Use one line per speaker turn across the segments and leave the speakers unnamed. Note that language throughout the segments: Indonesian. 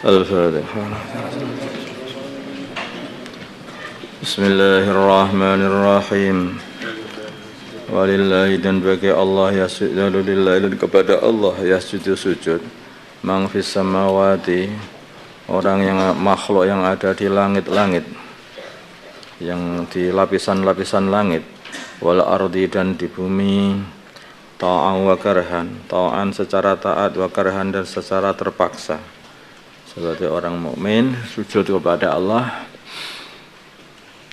Al-Fatihah. Bismillahirrahmanirrahim. Walillahi, dan bagi Allah yasjudu lillahi, dan kepada Allah yasjudu sujud man fis samawati, orang yang makhluk yang ada di langit-langit, yang di lapisan-lapisan langit, wal ardi, dan di bumi, ta'an wa karhan, ta'an secara taat, wa karhan dan secara terpaksa. Seperti orang mukmin sujud kepada Allah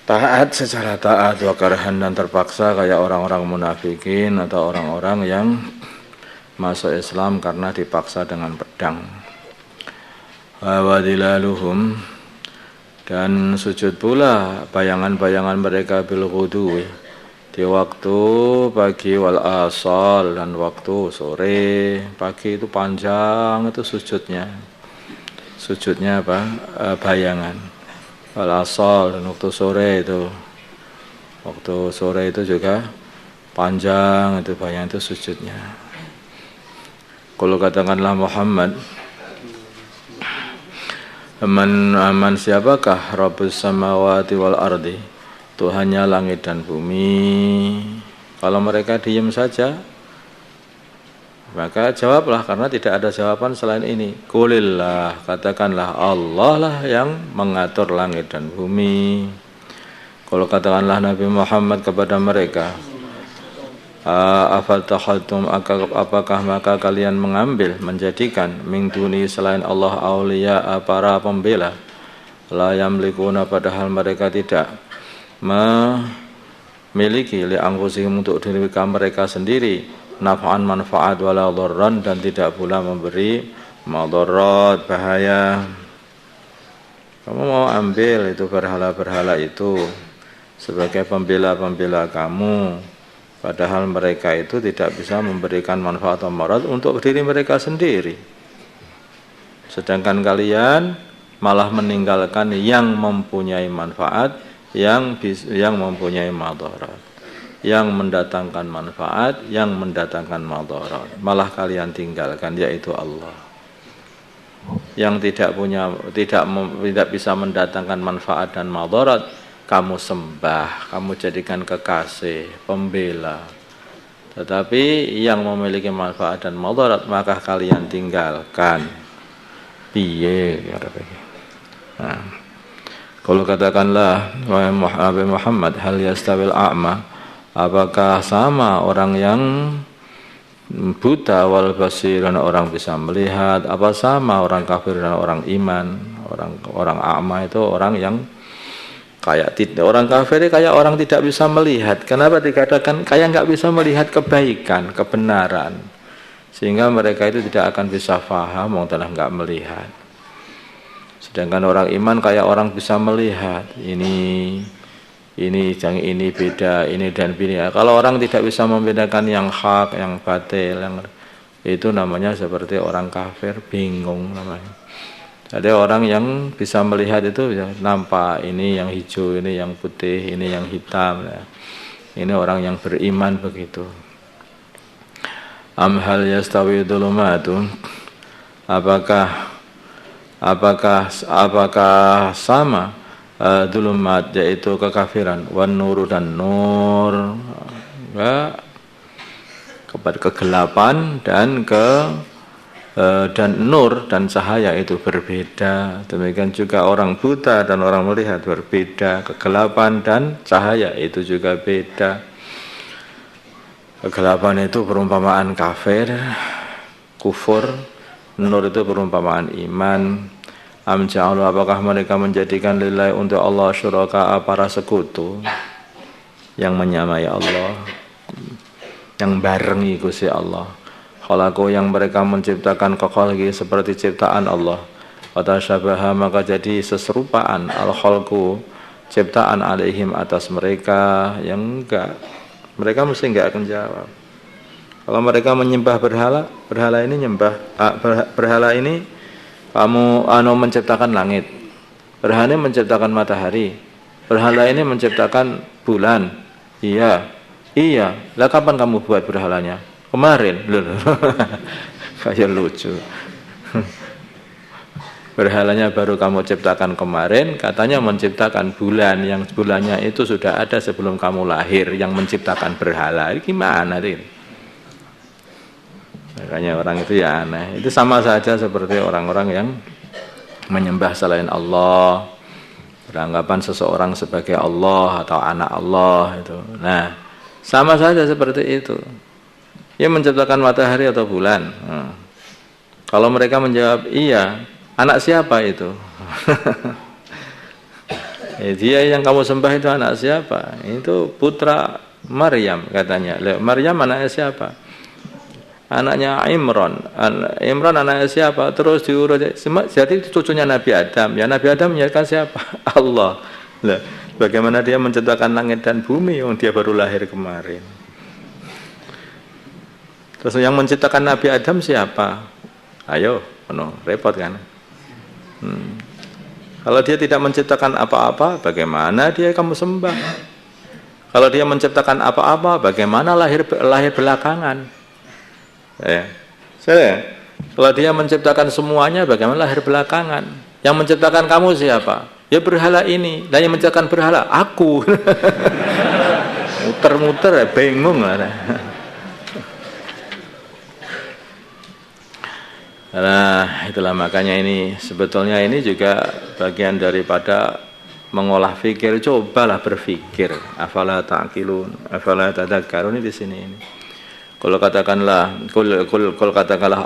taat secara taat, wa karhan dan terpaksa, kayak orang-orang munafikin atau orang-orang yang masuk Islam karena dipaksa dengan pedang. Wa dilaluhum, dan sujud pula bayangan-bayangan mereka bil ghudwi, di waktu pagi, wal asal, dan waktu sore. Pagi itu panjang, itu sujudnya apa? Bayangan. Wal asal, dan waktu sore itu juga panjang, itu bayangan, itu sujudnya. Kalau katakanlah Muhammad, aman siapakah Rabbus samawati wal ardi, Tuhannya langit dan bumi. Kalau mereka diam saja, maka jawablah, karena tidak ada jawaban selain ini. Qulillah, katakanlah Allah lah yang mengatur langit dan bumi. Kalau katakanlah Nabi Muhammad kepada mereka, afattakhaltum, apakah maka kalian menjadikan min duni, selain Allah, auliya, para pembela, la yamlikuna, padahal mereka tidak memiliki li anfusihim, untuk diri mereka sendiri, naf'an, manfaat, wala dharran, dan tidak pula memberi madarat, bahaya. Kamu mau ambil itu berhala-berhala itu sebagai pembela-pembela kamu, padahal mereka itu tidak bisa memberikan manfaat atau madarat untuk diri mereka sendiri. Sedangkan kalian malah meninggalkan yang mempunyai manfaat, yang mempunyai madarat, yang mendatangkan manfaat, yang mendatangkan madarat, malah kalian tinggalkan, yaitu Allah. Yang tidak bisa mendatangkan manfaat dan madarat, kamu sembah, kamu jadikan kekasih, pembela. Tetapi yang memiliki manfaat dan madarat, maka kalian tinggalkan. Piye ya Rabbi. Nah, kalau katakanlah Nabi Muhammad, hal yastawil a'ma, apakah sama orang yang buta wal basir, dan orang bisa melihat, apa sama orang kafir dan orang iman? Orang a'ma itu orang yang kayak orang kafir kayak orang tidak bisa melihat. Kenapa dikatakan kayak nggak bisa melihat kebaikan, kebenaran? Sehingga mereka itu tidak akan bisa faham, orang telah nggak melihat. Sedangkan orang iman kayak orang bisa melihat, ini beda, ini dan ini. Kalau orang tidak bisa membedakan yang hak, yang batil, itu namanya seperti orang kafir, bingung namanya. Ada orang yang bisa melihat itu ya, nampak ini yang hijau, ini yang putih, ini yang hitam ya. Ini orang yang beriman begitu. Am hal yastawi dhulumatu, apakah sama dhulumat, yaitu kekafiran, wan nuru, dan nur, kepada kegelapan, dan nur dan cahaya itu berbeda. Demikian juga orang buta dan orang melihat berbeda. Kegelapan dan cahaya itu juga beda. Kegelapan itu perumpamaan kafir, kufur. Nur itu perumpamaan iman. Am ja'alu, apakah mereka menjadikan lillahi, untuk Allah, syuraka, para sekutu, yang menyamai Allah, yang barengi Gusti Allah. Khalaqu, yang mereka menciptakan kekhalqi, seperti ciptaan Allah. Watasyabaha, maka jadi seserupaan al-khalqu, ciptaan, alaihim, atas mereka, yang enggak. Mereka mesti enggak akan jawab. Kalau mereka menyembah berhala ini berhala ini, kamu menciptakan langit, berhala ini menciptakan matahari, berhala ini menciptakan bulan. Iya. Lah kapan kamu buat berhalanya? Kemarin. Kayak lucu. Berhalanya baru kamu ciptakan kemarin, katanya menciptakan bulan, yang bulannya itu sudah ada sebelum kamu lahir, yang menciptakan berhala. Ini gimana itu? Makanya orang itu ya aneh. Itu sama saja seperti orang-orang yang menyembah selain Allah, beranggapan seseorang sebagai Allah atau anak Allah itu. Nah, sama saja seperti itu. Dia menciptakan matahari atau bulan. Kalau mereka menjawab iya, anak siapa itu? Dia yang kamu sembah itu anak siapa? Itu putra Maryam katanya. Maryam anaknya siapa? Anaknya Imran. Imran anaknya siapa? Terus diurut. Jadi itu cucunya Nabi Adam. Ya Nabi Adam menyatakan siapa? Allah. Lah, bagaimana dia menciptakan langit dan bumi yang dia baru lahir kemarin? Terus yang menciptakan Nabi Adam siapa? Ayo, penuh repot kan? Kalau dia tidak menciptakan apa-apa, bagaimana dia kamu sembah? Kalau dia menciptakan apa-apa, bagaimana lahir belakangan? Kalau dia menciptakan semuanya, bagaimana lahir belakangan? Yang menciptakan kamu siapa? Ya berhala ini. Dan yang menciptakan berhala, aku. Muter-muter, bingung lah. Nah, itulah makanya ini sebetulnya ini juga bagian daripada mengolah fikir. Cobalah berfikir. Afala ta'qilun, afala tadakkarun, ini di sini ini. Kalau katakanlah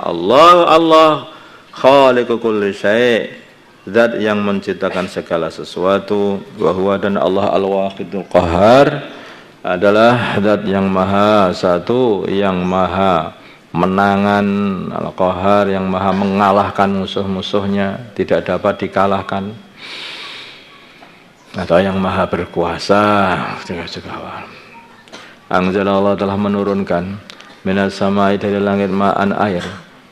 Allah khaliqu kulli syai', zat yang menciptakan segala sesuatu, wa huwa, dan Allah al-wahidul qahar adalah zat yang maha satu, yang maha menangan, al-qahar, yang maha mengalahkan musuh-musuhnya, tidak dapat dikalahkan, atau yang maha berkuasa. Anzalallah telah menurunkan minas samai, dari langit, ma'an, air,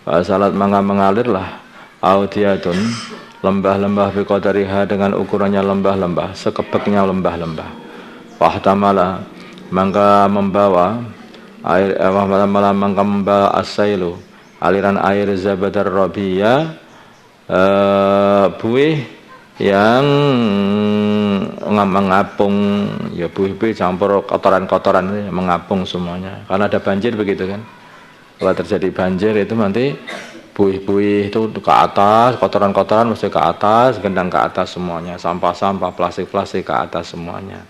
fasalat, maka mengalirlah, audiyatun, lembah-lembah, biqadariha, dengan ukurannya lembah-lembah, sekebeknya lembah-lembah, fahtamala, maka membawa air, maka membawa asailu, aliran air, zabadar rabiya, buih yang mengapung, ya buih-buih campur kotoran-kotoran, mengapung semuanya. Karena ada banjir begitu kan. Kalau terjadi banjir itu nanti buih-buih itu ke atas, kotoran-kotoran mesti ke atas, gendang ke atas semuanya, sampah-sampah, plastik-plastik ke atas semuanya.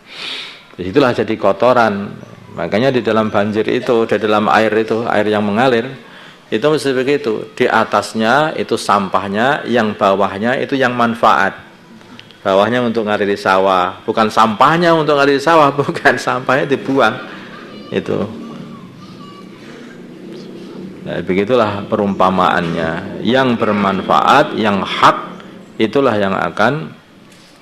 Disitulah jadi kotoran. Makanya di dalam banjir itu, di dalam air itu, air yang mengalir, itu mesti begitu. Di atasnya itu sampahnya, yang bawahnya itu yang manfaat. Bawahnya untuk ngaliri sawah, bukan sampahnya untuk ngaliri sawah, bukan, sampahnya dibuang. Itu. Nah, begitulah perumpamaannya. Yang bermanfaat, yang hak, itulah yang akan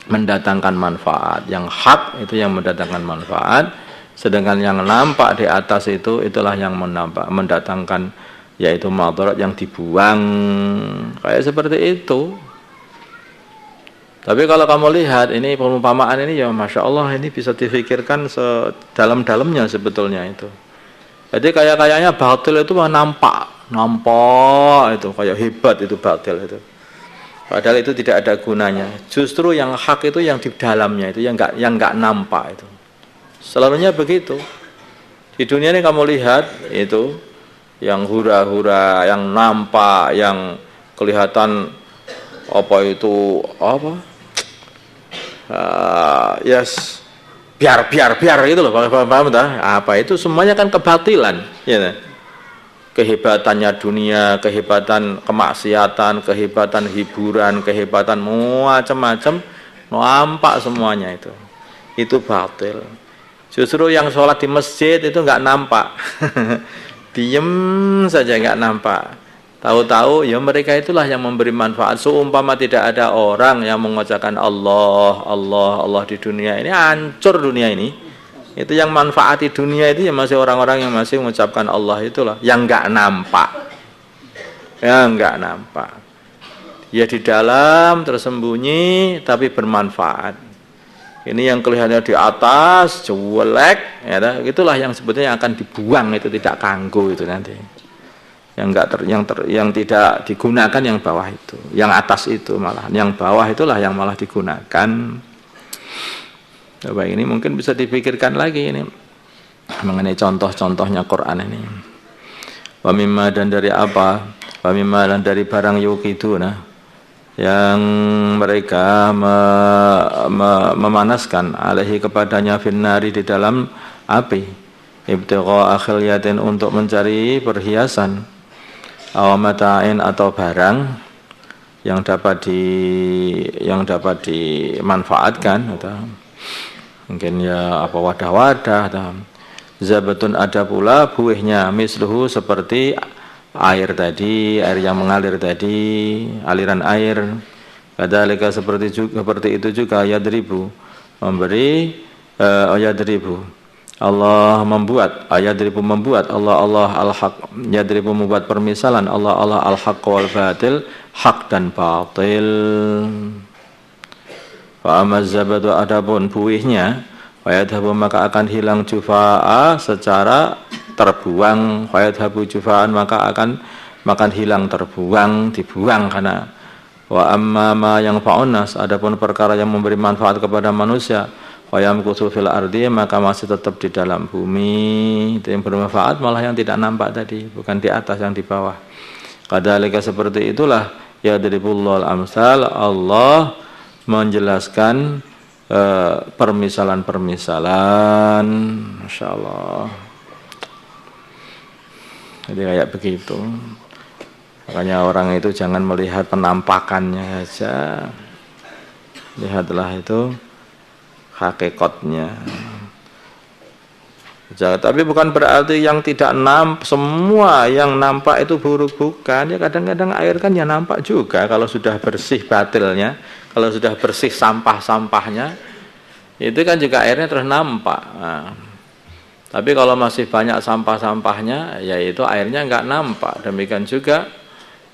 mendatangkan manfaat. Yang hak itu yang mendatangkan manfaat. Sedangkan yang nampak di atas itu, itulah yang mendatangkan, yaitu madarat, yang dibuang. Kayak seperti itu. Tapi kalau kamu lihat ini perumpamaan ini, ya Masya Allah, ini bisa difikirkan sedalam-dalamnya sebetulnya itu. Jadi kayaknya batil itu nampak itu kayak hebat itu batil itu. Padahal itu tidak ada gunanya. Justru yang hak itu yang di dalamnya itu, yang enggak nampak itu. Selalunya begitu. Di dunia ini kamu lihat itu yang hura-hura, yang nampak, yang kelihatan apa itu apa? Yes, biar itu loh, paham tak? Apa itu semuanya kan kebatilan, ya. Kehebatannya dunia, kehebatan kemaksiatan, kehebatan hiburan, kehebatan macam-macam, nampak semuanya itu. Itu batil. Justru yang sholat di masjid itu enggak nampak. Diem saja enggak nampak. Tahu-tahu ya mereka itulah yang memberi manfaat. Seumpama tidak ada orang yang mengucapkan Allah, Allah, Allah di dunia ini, hancur dunia ini. Itu yang manfaati dunia itu ya masih orang-orang yang masih mengucapkan Allah, itulah yang enggak nampak. Yang enggak nampak. Ya di dalam tersembunyi tapi bermanfaat. Ini yang kelihatannya di atas jelek, ya, itulah yang sebetulnya akan dibuang, itu tidak kanggo itu nanti. yang tidak digunakan yang bawah itu, yang atas itu malah, yang bawah itulah yang malah digunakan. Coba ini mungkin bisa dipikirkan lagi ini mengenai contoh-contohnya Quran ini. Wa mimma, dan dari apa? Wa mimma, dan dari barang yuqiduna, yang mereka memanaskan alaihi kepadanya finnari, di dalam api, ibtigha akhilyatin, untuk mencari perhiasan, aw mata'in, atau barang yang dapat dimanfaatkan, atau mungkin ya apa wadah-wadah, atau zabatun, ada pula buihnya, misluhu, seperti air tadi, air yang mengalir tadi, aliran air. Kadzalika, seperti itu juga, yadribu, memberi, yadribu, Allah membuat, yadribu, membuat, Allah al-haq, yadribu, membuat permisalan, Allah al-haq wal batil, hak dan batil. Fa amaz zabadu, adapun buihnya, fayadhabu, maka akan hilang, jufa'a, secara terbuang, fayadhabu jufa'an, maka akan hilang, terbuang, dibuang karena. Wa amma ma yang fa'unas, adapun perkara yang memberi manfaat kepada manusia, fayamkuthu fil ardi, maka masih tetap di dalam bumi. Itu yang bermanfaat, malah yang tidak nampak tadi, bukan di atas, yang di bawah. Kadzalika, seperti itulah, yadribullahul amsal, Allah menjelaskan permisalan-permisalan. Masya Allah. Jadi kayak begitu. Makanya orang itu jangan melihat penampakannya saja, lihatlah itu hakikatnya. Tapi bukan berarti yang tidak semua yang nampak itu buruk, bukan. Ya kadang-kadang air kan ya nampak juga kalau sudah bersih batilnya, kalau sudah bersih sampah-sampahnya, itu kan juga airnya terus nampak. Nah, tapi kalau masih banyak sampah-sampahnya, yaitu airnya nggak nampak. Demikian juga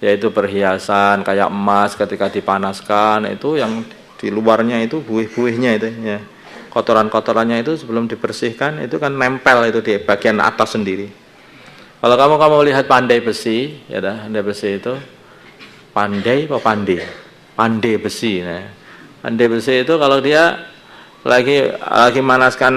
yaitu perhiasan kayak emas, ketika dipanaskan itu yang di luarnya itu buih-buihnya itu ya, kotoran-kotorannya itu sebelum dibersihkan itu kan nempel itu di bagian atas sendiri. Kalau kamu lihat pandai besi, ya dah, pandai besi itu pandai besi. Nah, pandai besi itu kalau dia lagi manaskan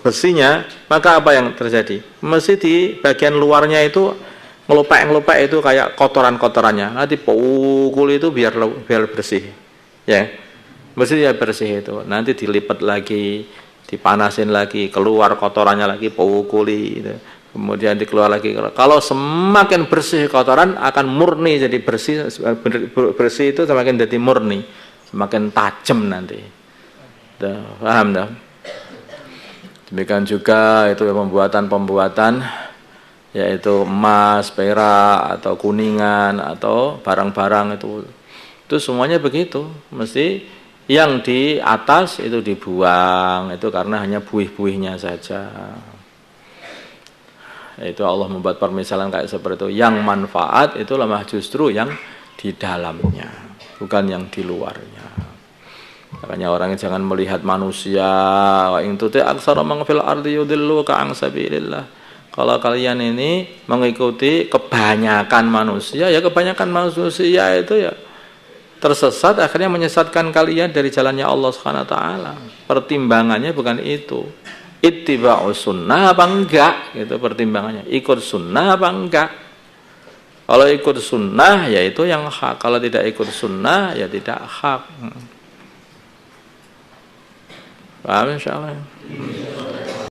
besinya, maka apa yang terjadi? Mesti di bagian luarnya itu ngelupek itu kayak kotoran-kotorannya. Nanti pukul itu biar bersih. Ya. Mesti dia bersih itu. Nanti dilipat lagi, dipanasin lagi, keluar kotorannya lagi, pukuli gitu. Kemudian dikeluar lagi. Kalau semakin bersih kotoran akan murni jadi bersih itu semakin jadi murni, semakin tajam nanti. Paham dah? Demikian juga itu pembuatan yaitu emas, perak, atau kuningan, atau barang-barang itu semuanya begitu. Mesti yang di atas itu dibuang, itu karena hanya buih-buihnya saja. Itu Allah membuat permisalan kayak seperti itu. Yang manfaat itu lemah justru yang di dalamnya, bukan yang di luarnya. Makanya orang jangan melihat manusia, wa in tuti aksara man fil ardi yudilluka an sabilillah. Kalau kalian ini mengikuti kebanyakan manusia, ya kebanyakan manusia itu ya tersesat, akhirnya menyesatkan kalian dari jalannya Allah Subhanahu wa taala. Pertimbangannya bukan itu. Ittiba'us sunnah apa enggak? Itu pertimbangannya. Ikut sunnah apa enggak? Kalau ikut sunnah ya itu yang hak. Kalau tidak ikut sunnah ya tidak hak. Paham insyaallah.